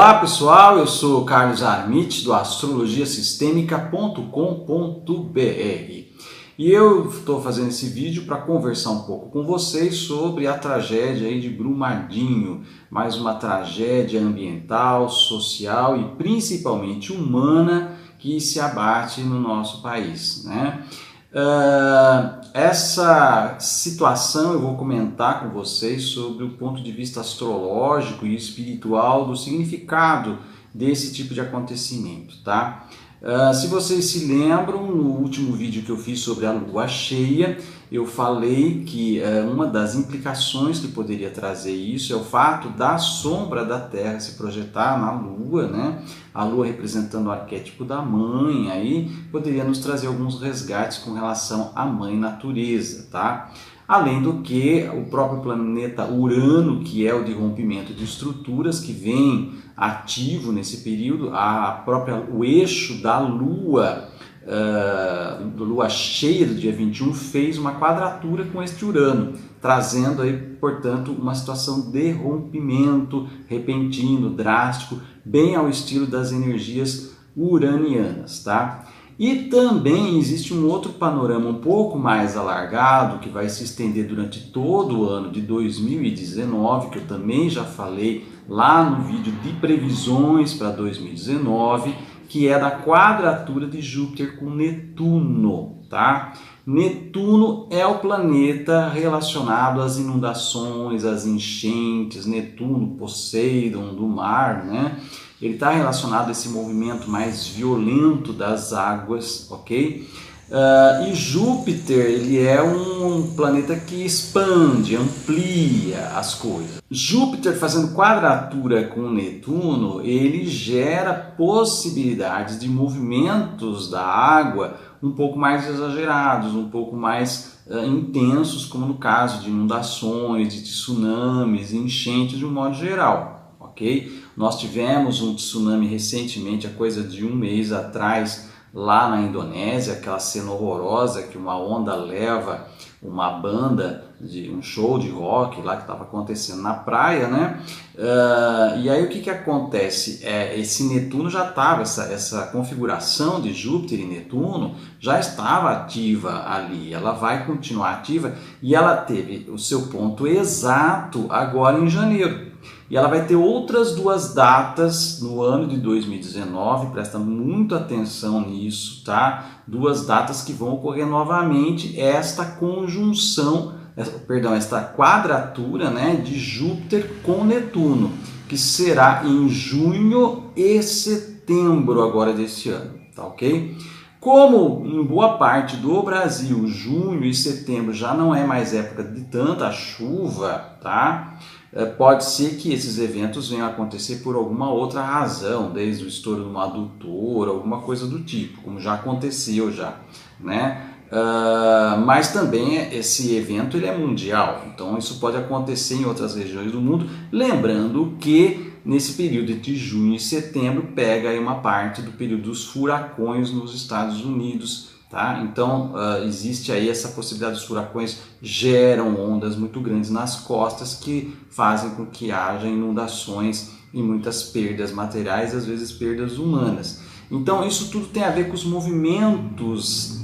Olá pessoal, eu sou Carlos Armit do astrologiasistemica.com.br e eu estou fazendo esse vídeo para conversar um pouco com vocês sobre a tragédia aí de Brumadinho, mais uma tragédia ambiental, social e principalmente humana que se abate no nosso país, né? Essa situação eu vou comentar com vocês sobre o ponto de vista astrológico e espiritual do significado desse tipo de acontecimento, tá? Se vocês se lembram, no último vídeo que eu fiz sobre a lua cheia, eu falei que uma das implicações que poderia trazer isso é o fato da sombra da Terra se projetar na lua, né? A lua representando o arquétipo da mãe, aí poderia nos trazer alguns resgates com relação à mãe natureza, tá? Além do que o próprio planeta Urano, que é o de rompimento de estruturas, que vem ativo nesse período, o eixo da lua, lua cheia do dia 21, fez uma quadratura com este Urano, trazendo aí, portanto, uma situação de rompimento repentino, drástico, bem ao estilo das energias uranianas, tá? E também existe um outro panorama um pouco mais alargado que vai se estender durante todo o ano de 2019, que eu também já falei lá no vídeo de previsões para 2019, que é da quadratura de Júpiter com Netuno, tá? Netuno é o planeta relacionado às inundações, às enchentes, Netuno, Poseidon do mar, né? Ele está relacionado a esse movimento mais violento das águas, ok? E Júpiter, ele é um planeta que expande, amplia as coisas. Júpiter fazendo quadratura com Netuno, ele gera possibilidades de movimentos da água um pouco mais exagerados, um pouco mais intensos, como no caso de inundações, de tsunamis, enchentes de um modo geral, ok? Nós tivemos um tsunami recentemente, há coisa de um mês atrás, lá na Indonésia, aquela cena horrorosa que uma onda leva uma banda, de um show de rock lá que estava acontecendo na praia, né? E aí o que acontece? Esse Netuno já estava, essa configuração de Júpiter e Netuno já estava ativa ali, ela vai continuar ativa e ela teve o seu ponto exato agora em janeiro. E ela vai ter outras duas datas no ano de 2019, presta muita atenção nisso, tá? Duas datas que vão ocorrer novamente, esta conjunção, esta quadratura, né, de Júpiter com Netuno, que será em junho e setembro agora deste ano, tá ok? Como em boa parte do Brasil, junho e setembro já não é mais época de tanta chuva, tá? Pode ser que esses eventos venham a acontecer por alguma outra razão, desde o estouro de uma adutora, alguma coisa do tipo, como já aconteceu já, né? Mas também esse evento ele é mundial, então isso pode acontecer em outras regiões do mundo, lembrando que nesse período de junho e setembro pega aí uma parte do período dos furacões nos Estados Unidos, tá? Então existe aí essa possibilidade, dos furacões geram ondas muito grandes nas costas que fazem com que haja inundações e muitas perdas materiais, às vezes perdas humanas. Então isso tudo tem a ver com os movimentos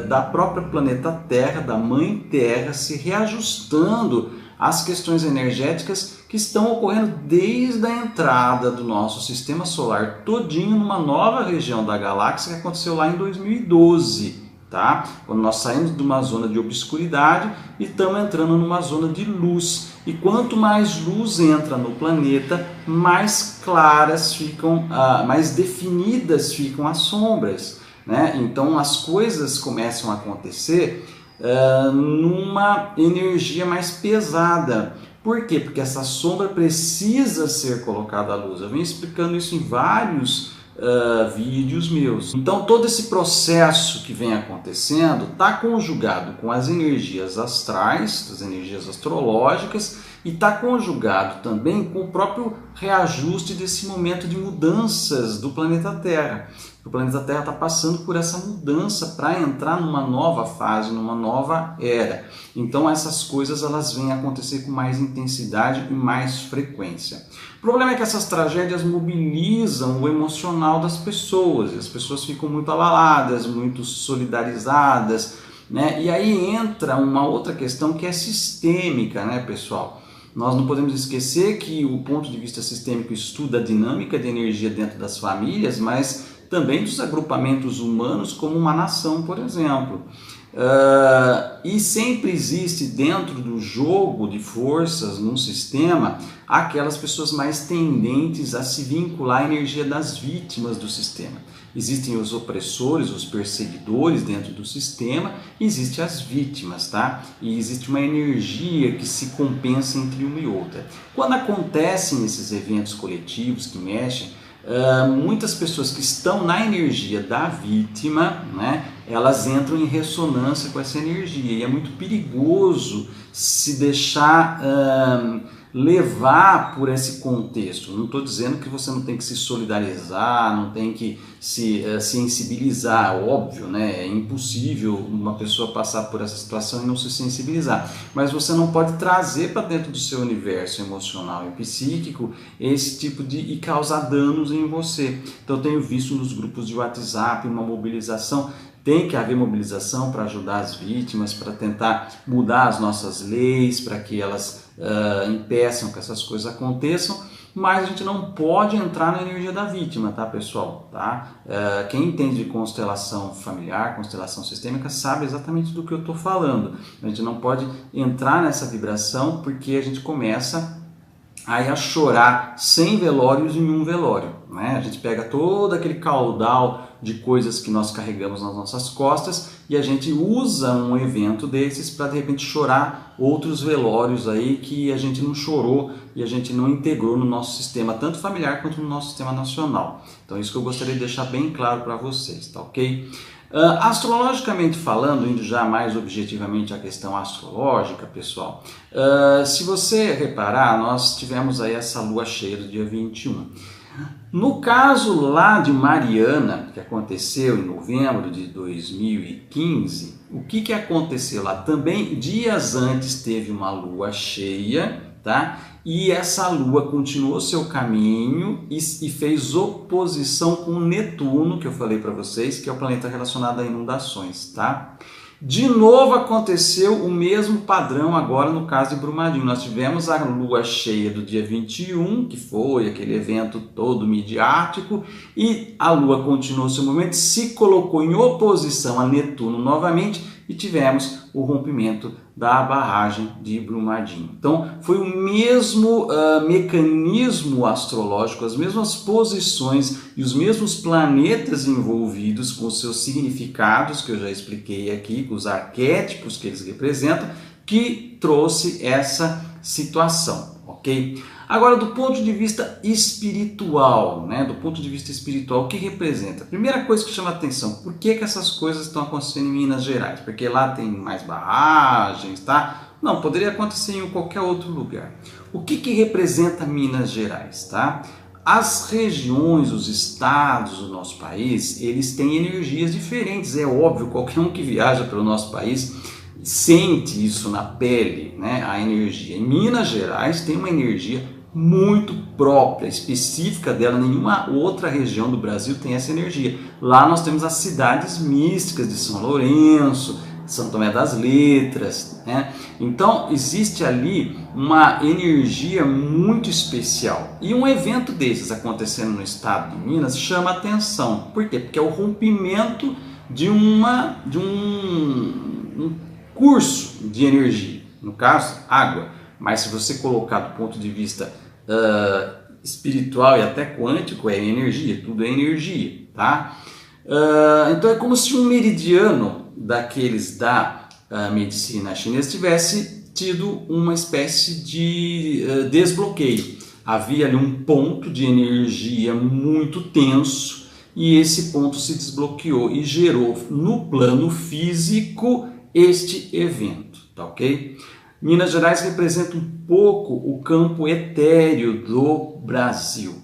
da própria planeta Terra, da Mãe Terra, se reajustando às questões energéticas que estão ocorrendo desde a entrada do nosso sistema solar todinho numa nova região da galáxia que aconteceu lá em 2012, tá? Quando nós saímos de uma zona de obscuridade e estamos entrando numa zona de luz. E quanto mais luz entra no planeta, mais claras ficam, mais definidas ficam as sombras, né? Então as coisas começam a acontecer numa energia mais pesada. Por quê? Porque essa sombra precisa ser colocada à luz. Eu venho explicando isso em vários vídeos meus. Então todo esse processo que vem acontecendo está conjugado com as energias astrais, as energias astrológicas, E está conjugado também com o próprio reajuste desse momento de mudanças do planeta Terra. O planeta Terra está passando por essa mudança para entrar numa nova fase, numa nova era. Então essas coisas elas vêm acontecer com mais intensidade e mais frequência. O problema é que essas tragédias mobilizam o emocional das pessoas. As pessoas ficam muito abaladas, muito solidarizadas, né? E aí entra uma outra questão que é sistêmica, né, pessoal? Nós não podemos esquecer que o ponto de vista sistêmico estuda a dinâmica de energia dentro das famílias, mas também dos agrupamentos humanos como uma nação, por exemplo. E sempre existe dentro do jogo de forças num sistema aquelas pessoas mais tendentes a se vincular à energia das vítimas do sistema. Existem os opressores, os perseguidores dentro do sistema, existem as vítimas, tá? E existe uma energia que se compensa entre uma e outra. Quando acontecem esses eventos coletivos que mexem, muitas pessoas que estão na energia da vítima, né, elas entram em ressonância com essa energia e é muito perigoso se deixar levar por esse contexto. Não estou dizendo que você não tem que se solidarizar, não tem que se sensibilizar, óbvio, né? É impossível uma pessoa passar por essa situação e não se sensibilizar, mas você não pode trazer para dentro do seu universo emocional e psíquico esse tipo e causar danos em você. Então eu tenho visto nos grupos de WhatsApp uma mobilização. Tem que haver mobilização para ajudar as vítimas, para tentar mudar as nossas leis, para que elas impeçam que essas coisas aconteçam, mas a gente não pode entrar na energia da vítima, tá, pessoal? Tá? Quem entende de constelação familiar, constelação sistêmica, sabe exatamente do que eu estou falando. A gente não pode entrar nessa vibração porque a gente começa aí a chorar 100 velórios em um velório, né? A gente pega todo aquele caudal de coisas que nós carregamos nas nossas costas e a gente usa um evento desses para de repente chorar outros velórios aí que a gente não chorou e a gente não integrou no nosso sistema, tanto familiar quanto no nosso sistema nacional. Então isso que eu gostaria de deixar bem claro para vocês, tá ok? Astrologicamente falando, indo já mais objetivamente à questão astrológica, pessoal, se você reparar, nós tivemos aí essa lua cheia do dia 21. No caso lá de Mariana, que aconteceu em novembro de 2015, o que aconteceu lá? Também dias antes teve uma lua cheia, tá? E essa lua continuou seu caminho e fez oposição com Netuno, que eu falei para vocês, que é o planeta relacionado a inundações, tá? De novo aconteceu o mesmo padrão agora no caso de Brumadinho. Nós tivemos a lua cheia do dia 21, que foi aquele evento todo midiático, e a lua continuou seu movimento, se colocou em oposição a Netuno novamente e tivemos o rompimento da barragem de Brumadinho. Então foi o mesmo mecanismo astrológico, as mesmas posições e os mesmos planetas envolvidos com seus significados que eu já expliquei aqui, com os arquétipos que eles representam, que trouxe essa situação, ok? Agora, do ponto de vista espiritual, né? Do ponto de vista espiritual, o que representa? Primeira coisa que chama a atenção, por que essas coisas estão acontecendo em Minas Gerais? Porque lá tem mais barragens, tá? Não, poderia acontecer em qualquer outro lugar. O que representa Minas Gerais, tá? As regiões, os estados do nosso país, eles têm energias diferentes, é óbvio, qualquer um que viaja pelo nosso país sente isso na pele, né? A energia. Em Minas Gerais tem uma energia muito própria, específica dela, nenhuma outra região do Brasil tem essa energia. Lá nós temos as cidades místicas de São Lourenço, São Tomé das Letras, né? Então existe ali uma energia muito especial. E um evento desses acontecendo no estado de Minas chama atenção. Por quê? Porque é o rompimento de um curso de energia, no caso, água. Mas se você colocar do ponto de vista espiritual e até quântico, é energia, tudo é energia, tá? Então é como se um meridiano daqueles da medicina chinesa tivesse tido uma espécie de desbloqueio. Havia ali um ponto de energia muito tenso e esse ponto se desbloqueou e gerou no plano físico este evento, tá ok? Minas Gerais representa um pouco o campo etéreo do Brasil.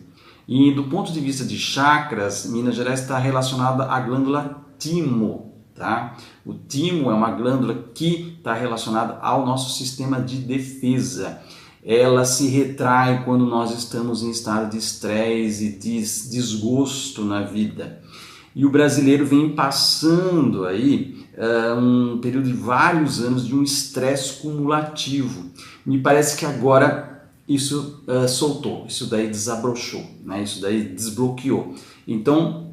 E do ponto de vista de chakras, Minas Gerais está relacionada à glândula timo. Tá? O timo é uma glândula que está relacionada ao nosso sistema de defesa. Ela se retrai quando nós estamos em estado de estresse e de desgosto na vida. E o brasileiro vem passando aí um período de vários anos de um estresse cumulativo. Me parece que agora isso soltou, isso daí desabrochou, né? Isso daí desbloqueou. Então,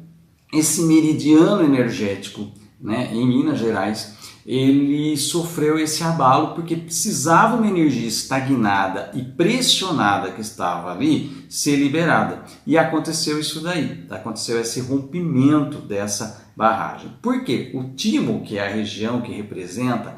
esse meridiano energético, né, em Minas Gerais, ele sofreu esse abalo porque precisava uma energia estagnada e pressionada que estava ali ser liberada. E aconteceu isso daí, aconteceu esse rompimento dessa barragem. Por quê? O timo, que é a região que representa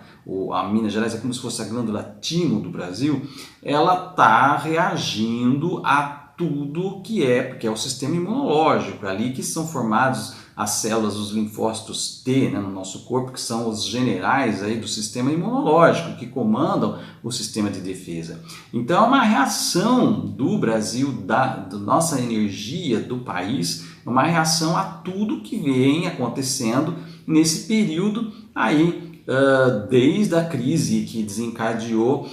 a Minas Gerais, é como se fosse a glândula timo do Brasil, ela está reagindo a tudo porque é o sistema imunológico, ali que são formados as células, os linfócitos T, né, no nosso corpo, que são os generais aí do sistema imunológico, que comandam o sistema de defesa. Então é uma reação do Brasil, da nossa energia do país, uma reação a tudo que vem acontecendo nesse período aí, desde a crise que desencadeou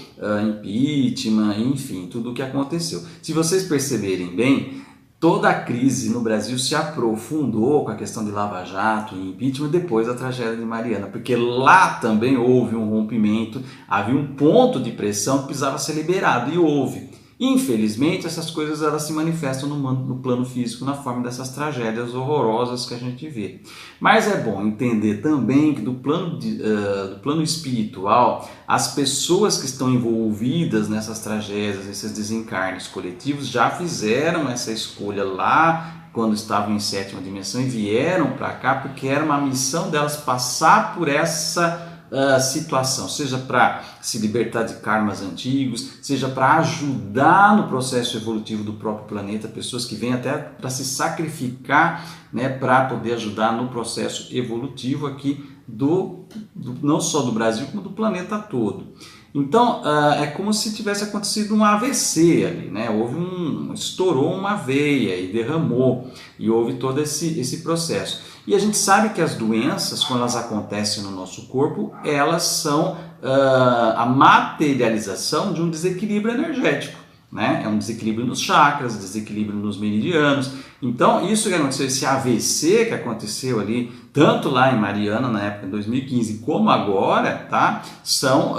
impeachment, enfim, tudo o que aconteceu. Se vocês perceberem bem, toda a crise no Brasil se aprofundou com a questão de Lava Jato e impeachment depois da tragédia de Mariana, porque lá também houve um rompimento, havia um ponto de pressão que precisava ser liberado e houve. Infelizmente, essas coisas elas se manifestam no plano físico na forma dessas tragédias horrorosas que a gente vê. Mas é bom entender também que do plano espiritual, as pessoas que estão envolvidas nessas tragédias, esses desencarnes coletivos, já fizeram essa escolha lá quando estavam em sétima dimensão e vieram para cá porque era uma missão delas passar por essa situação, seja para se libertar de karmas antigos, seja para ajudar no processo evolutivo do próprio planeta, pessoas que vêm até para se sacrificar, né, para poder ajudar no processo evolutivo aqui não só do Brasil, como do planeta todo. Então, é como se tivesse acontecido um AVC ali, né? Estourou uma veia e derramou, e houve todo esse processo. E a gente sabe que as doenças, quando elas acontecem no nosso corpo, elas são a materialização de um desequilíbrio energético, né? É um desequilíbrio nos chakras, desequilíbrio nos meridianos. Então, isso que aconteceu, esse AVC que aconteceu ali, tanto lá em Mariana, na época de 2015, como agora, tá? São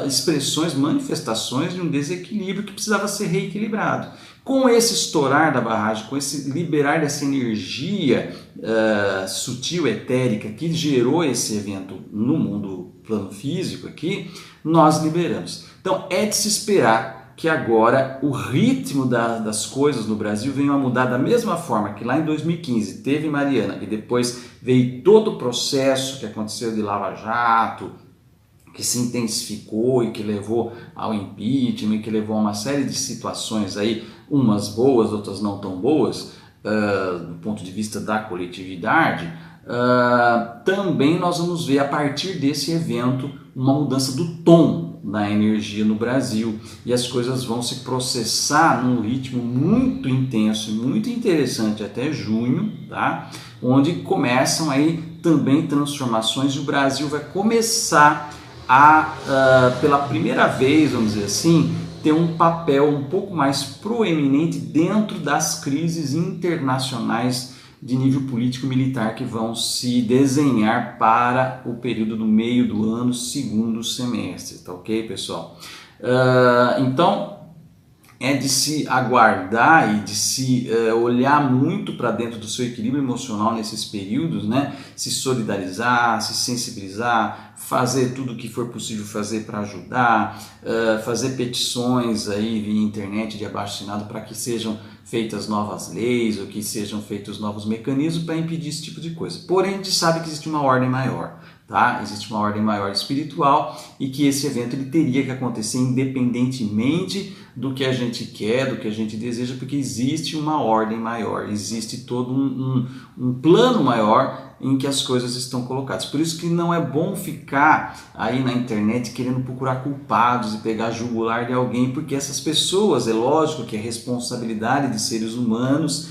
expressões, manifestações de um desequilíbrio que precisava ser reequilibrado. Com esse estourar da barragem, com esse liberar dessa energia sutil, etérica, que gerou esse evento no mundo plano físico aqui, nós liberamos. Então, é de se esperar que agora o ritmo das coisas no Brasil venha a mudar da mesma forma que lá em 2015 teve Mariana e depois veio todo o processo que aconteceu de Lava Jato, que se intensificou e que levou ao impeachment, que levou a uma série de situações aí, umas boas, outras não tão boas, do ponto de vista da coletividade, também nós vamos ver a partir desse evento uma mudança do tom da energia no Brasil e as coisas vão se processar num ritmo muito intenso e muito interessante até junho, tá? Onde começam aí também transformações e o Brasil vai começar pela primeira vez, vamos dizer assim, ter um papel um pouco mais proeminente dentro das crises internacionais de nível político-militar que vão se desenhar para o período do meio do ano, segundo semestre, tá ok, pessoal? Então, é de se aguardar e de se olhar muito para dentro do seu equilíbrio emocional nesses períodos, né? Se solidarizar, se sensibilizar, fazer tudo o que for possível fazer para ajudar, fazer petições aí via internet de abaixo-assinado para que sejam feitas novas leis ou que sejam feitos novos mecanismos para impedir esse tipo de coisa. Porém, a gente sabe que existe uma ordem maior, tá? Existe uma ordem maior espiritual e que esse evento ele teria que acontecer independentemente do que a gente quer, do que a gente deseja, porque existe uma ordem maior, existe todo um plano maior em que as coisas estão colocadas. Por isso que não é bom ficar aí na internet querendo procurar culpados e pegar jugular de alguém, porque essas pessoas, é lógico que é responsabilidade de seres humanos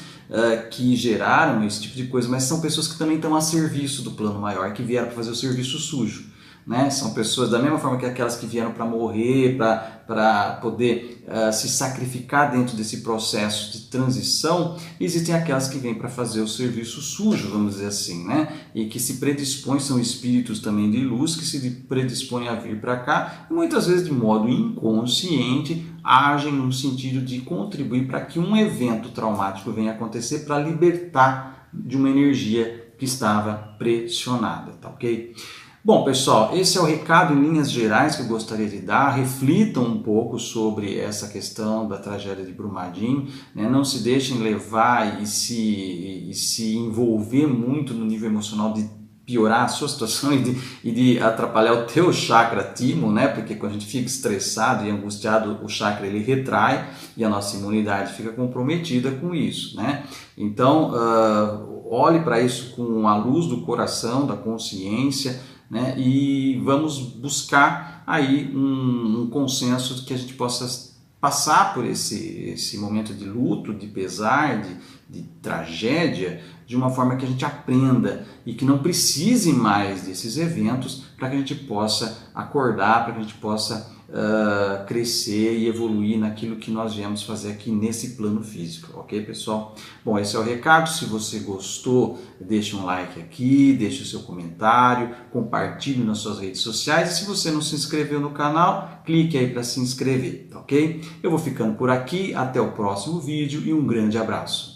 que geraram esse tipo de coisa, mas são pessoas que também estão a serviço do plano maior, que vieram para fazer o serviço sujo. Né? São pessoas da mesma forma que aquelas que vieram para morrer, para poder se sacrificar dentro desse processo de transição. Existem aquelas que vêm para fazer o serviço sujo, vamos dizer assim, né? E que se predispõem, são espíritos também de luz, que se predispõem a vir para cá e muitas vezes de modo inconsciente agem no sentido de contribuir para que um evento traumático venha acontecer para libertar de uma energia que estava pressionada, tá ok? Bom, pessoal, esse é o recado em linhas gerais que eu gostaria de dar. Reflitam um pouco sobre essa questão da tragédia de Brumadinho, né? Não se deixem levar e se envolver muito no nível emocional de piorar a sua situação e de atrapalhar o teu chakra timo, né? Porque quando a gente fica estressado e angustiado, o chakra ele retrai e a nossa imunidade fica comprometida com isso, né? Então, olhe para isso com a luz do coração, da consciência, né? E vamos buscar aí um consenso que a gente possa passar por esse momento de luto, de pesar, de tragédia, de uma forma que a gente aprenda e que não precise mais desses eventos para que a gente possa acordar, para que a gente possa crescer e evoluir naquilo que nós viemos fazer aqui nesse plano físico, ok, pessoal? Bom, esse é o recado. Se você gostou, deixe um like aqui, deixe o seu comentário, compartilhe nas suas redes sociais e se você não se inscreveu no canal, clique aí para se inscrever, ok? Eu vou ficando por aqui, até o próximo vídeo e um grande abraço.